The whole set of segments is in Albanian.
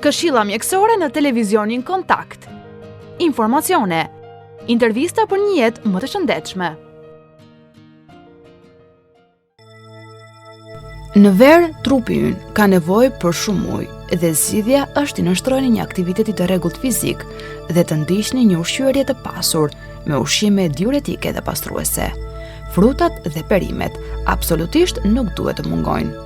Këshilla mjekësore në televizionin Kontakt. Informacione. Intervista për një jetë më të shëndetshme. Në verë, trupi ynë ka nevojë për shumë ujë dhe zgjidhja është të nënshtrojeni një aktiviteti të rregullt fizik dhe të ndiqni një ushqyerje të pasur me ushqime diuretike dhe pastruese. Frutat dhe perimet absolutisht nuk duhet të mungojnë.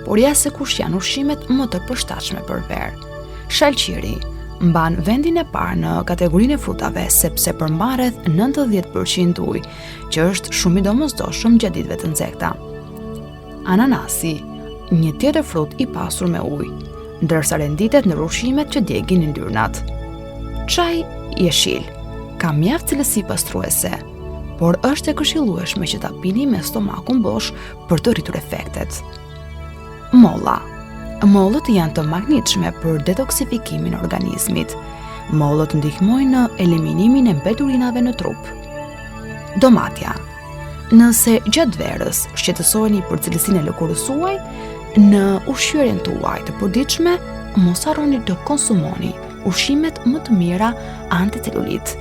Por ja se kush janë ushqimet më të përshtatshme për verë. Shalqiri mban vendin e parë në kategorinë e frutave sepse përmban rreth 90% ujë, që është shumë i domosdoshëm gjatë ditëve të nxehta. Ananasi, një tjetër frut i pasur me ujë, ndërsa renditet në ushqimet që djegin yndyrnat. Çaji jeshil ka mjaft cilësi pastruese, por është e këshillueshme që ta pini me stomakun bosh për të rritur efektet. Molla. Mollët janë të magnitshme për detoksifikimin e organizmit. Mollët ndihmojnë në eliminimin e mbeturinave në trup. Domatja. Nëse gjatë verës shqetësoheni për cilësinë e lëkurës suaj, në ushqyerjen tuaj të përditshme, mos harroni të konsumoni ushqimet më të mira anticelulit,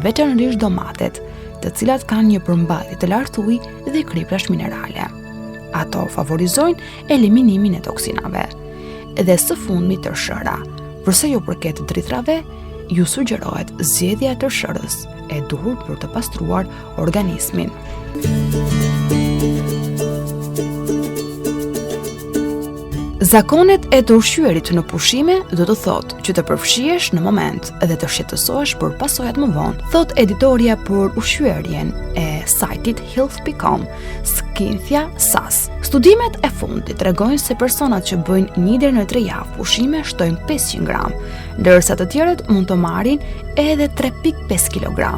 veçanërisht domatet, të cilat kanë një përmbajtje të lartë uji dhe kriprash minerale. Ato favorizojnë eliminimin e toksinave. Dhe së fundmi tërshëra. Përse ju përket drithrave, ju sugjerohet zgjedhja e tërshërës e duhur për të pastruar organizmin. Zakonet e të ushqyerit në pushime do të thotë që të përfshihesh në moment dhe të shqetësohesh për pasojat më vonë, thot editoria për ushqyerjen e sajtit Health.com, Cynthia Sass. Studimet e fundit tregojnë se personat që bëjnë 1 deri në 3 javë pushime shtojnë 500 gram, ndërsa të tjerët mund të marrin edhe 3.5 kg.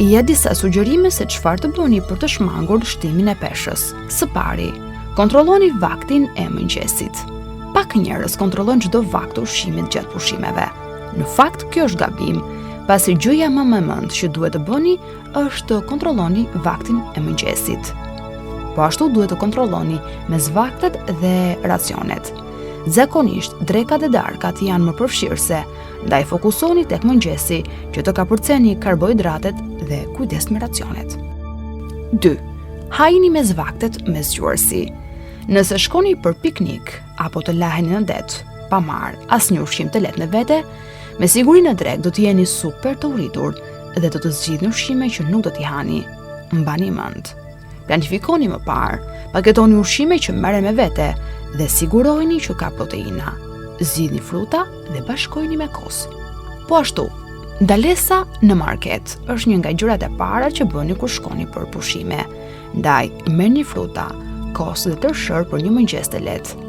Ja disa sugjerime se çfarë të bëni për të shmangur shtimin e peshës. Së pari, kontrolloni vaktin e mëngjesit. Pak njerëz kontrollojnë çdo vakt të ushqimit gjatë pushimeve. Në fakt, kjo është gabim, pasi gjëja më e mëndë që duhet të bëni është të kontrolloni vaktin e mëngjesit. Po ashtu duhet të kontrolloni mes vaktet dhe racionet. Zakonisht, drekat dhe darkat janë më përfshirëse, ndaj fokusoni tek mëngjesi që të kapërceni karbohidratet dhe kujdes me racionet. 2. Hajini mes vaktet me zgjuarsi. Nëse shkoni për piknik apo të laheni në det, pa marrë asnjë ushqim të lehtë në vete, me siguri në drekë do të jeni super të uritur dhe do të zgjidhni ushqime që nuk do t'i hani. Mbani mend. Planifikoni më parë, paketoni ushqime që merren me vete dhe siguroheni që ka proteina. Zgjidhni fruta dhe bashkojini me kos. Po ashtu, ndalesa në market është një nga gjërat e para që bëni kur shkoni për pushime. Ndaj, merrni fruta, kos dhe tërshër për një mëngjes të lehtë,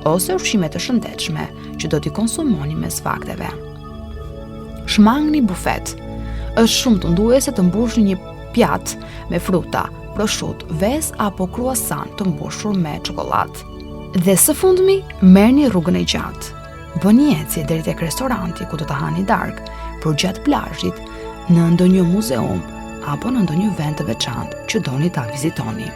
ose ushqime të shëndetshme që do t'i konsumoni mes vakteve. Shmangni bufet. Është shumë të nduese të mbushni një pjatë me fruta, prosciutto, vezë apo kruasan të mbushur me çokoladë. Dhe së fundmi, merrni rrugën e gjatë. Bëni ecje deri tek restoranti ku do të hani darkë, por gjatë plazhit, në ndonjë muzeum apo në ndonjë vend të veçantë që doni ta vizitoni.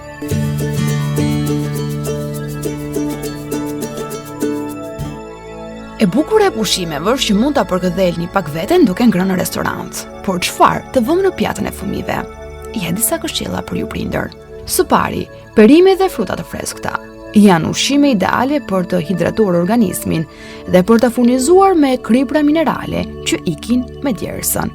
E bukur e pushimeve është që mund ta përkëdhelni pak veten duke ngrënë në restorant. Por çfarë të vëmë në pjatën e fëmijëve? Ja disa këshilla për ju prindër. Së pari, perimet dhe frutat të freskëta janë ushqime ideale për të hidratuar organizmin dhe për të furnizuar me kripra minerale që ikin me djersën.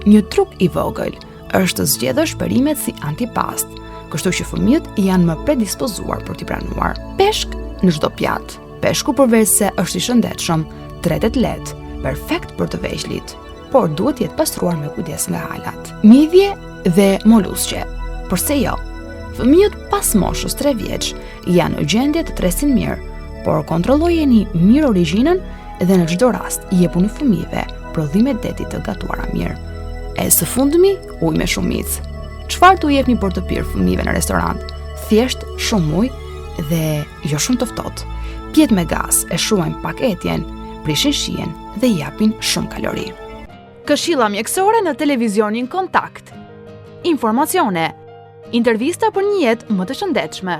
Një trup i vogël është të zgjedhësh perimet si antipast, kështu që fëmijët janë më predispozuar për t'i pranuar. Peshk në çdo pjatë. Peshku përveç se është i shëndetshëm, tretet lehtë, perfekt për të veçlit, por duhet jetë pastruar me kujdes nga halat. Midhje dhe molusqe. Përse jo? Fëmijët pas moshës 3 vjeç janë në gjendje të tresin mirë, por kontrollojeni mirë origjinën dhe në çdo rast jepuni fëmijëve prodhime deti të gatuara mirë. E së fundmi, ujë me shumicë. Çfarë t'u jepni për të pirë fëmijëve në restorant? Thjesht shumë ujë dhe jo shumë të ftohtë. Pjetë me gaz e shuajnë pak etjen, prishin shijen dhe japin shumë kalori. Këshilla mjekësore në televizionin Kontakt. Informacione. Intervista për një jetë më të shëndetshme.